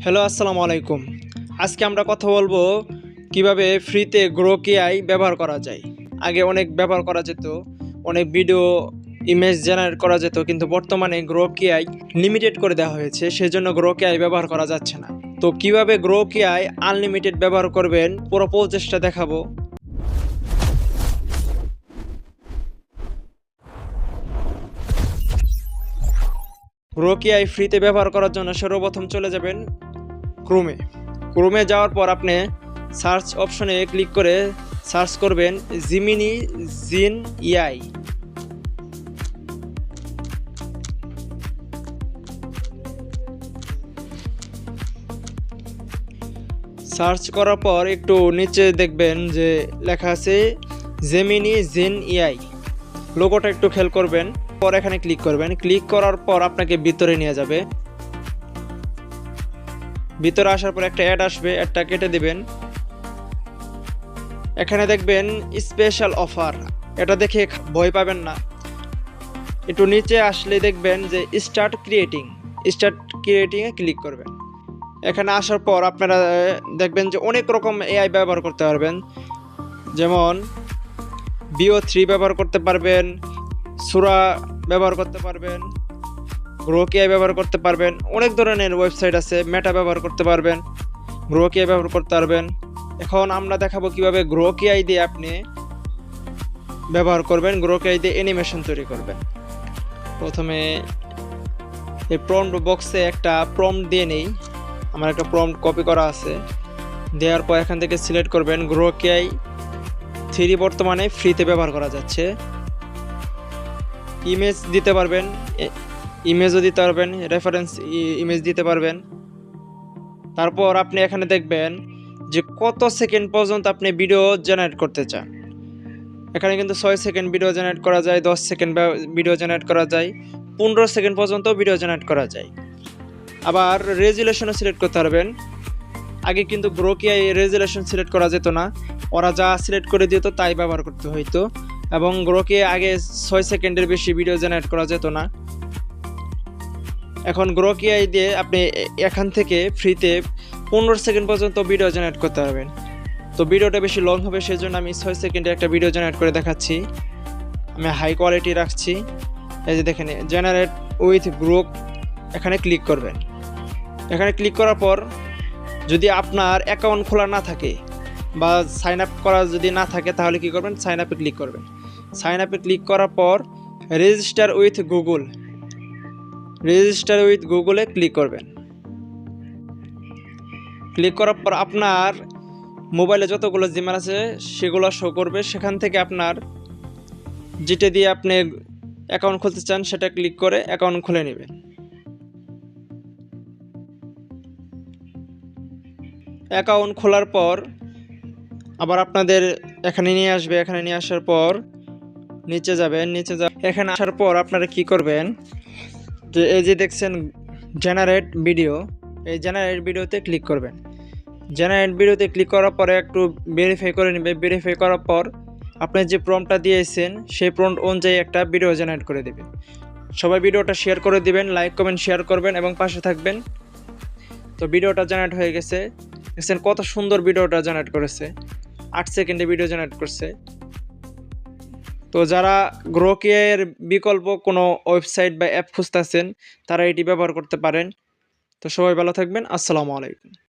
Hello, আসসালামু আলাইকুম। আজকে আমরা কথা বলবো কিভাবে ফ্রিতে গ্রোক এআই ব্যবহার করা যায়। আগে অনেক ব্যবহার করা যেত, অনেক ভিডিও, ইমেজ জেনারেট করা যেত, কিন্তু বর্তমানে গ্রোক এআই লিমিটেড করে দেওয়া হয়েছে, সেজন্য গ্রোক এআই ব্যবহার করা যাচ্ছে না। তো কিভাবে গ্রোক এআই আনলিমিটেড ব্যবহার করবেন পুরো প্রচেষ্টা দেখাবো। গ্রোক এআই ফ্রিতে ব্যবহার করার জন্য সর্বপ্রথম চলে যাবেন ক্রোমে যাওয়ার পর আপনি সার্চ অপশনে ক্লিক করে সার্চ করবেন জিমিনি জিন এআই। সার্চ করার পর একটু নিচে দেখবেন যে লেখা আছে জেমিনি জিন এআই, লোগোটা একটু খেয়াল করবেন। পর এখানে ক্লিক করবেন, ক্লিক করার পর আপনাকে ভিতরে নিয়ে যাবে। ভিতরে আসার পর একটা অ্যাড আসবে, অ্যাডটা কেটে দিবেন। এখানে দেখবেন স্পেশাল অফার, এটা দেখে ভয় পাবেন না। একটু নিচে আসলে দেখবেন যে স্টার্ট ক্রিয়েটিংয়ে ক্লিক করবেন। এখানে আসার পর আপনারা দেখবেন যে অনেক রকম এআই ব্যবহার করতে পারবেন, যেমন VO3 ব্যবহার করতে পারবেন, সুরা ব্যবহার করতে পারবেন, গ্রোক এআই ব্যবহার করতে পারবেন। অনেক ধরনের ওয়েবসাইট আছে, মেটা ব্যবহার করতে পারবেন, গ্রোক এআই ব্যবহার করতে পারবেন। এখন আমরা দেখাবো কিভাবে গ্রোক এআই দিয়ে আপনি ব্যবহার করবেন, গ্রোক এআই দিয়ে অ্যানিমেশন তৈরি করবেন। প্রথমে এই প্রম্পট বক্সে একটা প্রম্পট দিয়ে নেই, আমার একটা প্রম্পট কপি করা আছে। দেওয়ার পর এখান থেকে সিলেক্ট করবেন গ্রোক এআই 3 বর্তমানে ফ্রিতে ব্যবহার করা যাচ্ছে। ইমেজ দিতে পারবেন, ইমেজও দিতে পারবেন, রেফারেন্স ইমেজ দিতে পারবেন। তারপর আপনি এখানে দেখবেন যে কত সেকেন্ড পর্যন্ত আপনি ভিডিও জেনারেট করতে চান। এখানে কিন্তু 6 সেকেন্ড ভিডিও জেনারেট করা যায়, 10 সেকেন্ড ভিডিও জেনারেট করা যায়, 15 সেকেন্ড পর্যন্ত ভিডিও জেনারেট করা যায়। আবার রেজুলেশনও সিলেক্ট করতে পারবেন। আগে কিন্তু গ্রোক এআই রেজুলেশন সিলেক্ট করা যেত না, ওরা যা সিলেক্ট করে দিত তাই ব্যবহার করতে হইতো। এবং গ্রোক এআই আগে 6 সেকেন্ডের বেশি ভিডিও জেনারেট করা যেত না। এখন গ্রোক এআই দিয়ে আপনি এখান থেকে ফ্রিতে 15 সেকেন্ড পর্যন্ত ভিডিও জেনারেট করতে পারবেন। তো ভিডিওটা বেশি লং হবে, সেজন্য আমি 6 সেকেন্ডে একটা ভিডিও জেনারেট করে দেখাচ্ছি। আমি হাই কোয়ালিটি রাখছি। এই যে দেখেন জেনারেট উইথ গ্রোক, এখানে ক্লিক করবেন। এখানে ক্লিক করার পর যদি আপনার অ্যাকাউন্ট খোলা না থাকে বা সাইন আপ করা যদি না থাকে, তাহলে কি করবেন, সাইন আপে ক্লিক করবেন। সাইন আপে ক্লিক করার পর রেজিস্টার উইথ গুগলে ক্লিক করবেন। ক্লিক করার পর আপনার মোবাইলে যতগুলো জিমেল আছে সেগুলো শো করবে। সেখান থেকে আপনার যেটা দিয়ে আপনি অ্যাকাউন্ট খুলতে চান সেটা ক্লিক করে অ্যাকাউন্ট খুলে নেবেন। অ্যাকাউন্ট খোলার পর আবার আপনাদের এখানে নিয়ে আসবে। এখানে নিয়ে আসার পর নিচে যাবেন। এখানে আসার পর আপনারা কি করবেন, যে এই যে দেখছেন জেনারেট ভিডিও, এই জেনারেট ভিডিওতে ক্লিক করবেন। জেনারেট ভিডিওতে ক্লিক করার পরে একটু ভেরিফাই করে নেবে। ভেরিফাই করার পর আপনি যে প্রম্পটটা দিয়েছেন সেই প্রম্পট অনুযায়ী একটা ভিডিও জেনারেট করে দেবে। সবাই ভিডিওটা শেয়ার করে দিবেন, লাইক কমেন্ট শেয়ার করবেন এবং পাশে থাকবেন। তো ভিডিওটা জেনারেট হয়ে গেছে, দেখছেন কত সুন্দর ভিডিওটা জেনারেট করেছে, 8 সেকেন্ডে ভিডিও জেনারেট করছে। তো যারা গ্রোক এআই এর বিকল্প কোনো ওয়েবসাইট বা অ্যাপ খুঁজতেছেন, তারা এটি ব্যবহার করতে পারেন। তো সবাই ভালো থাকবেন। আসসালামু আলাইকুম।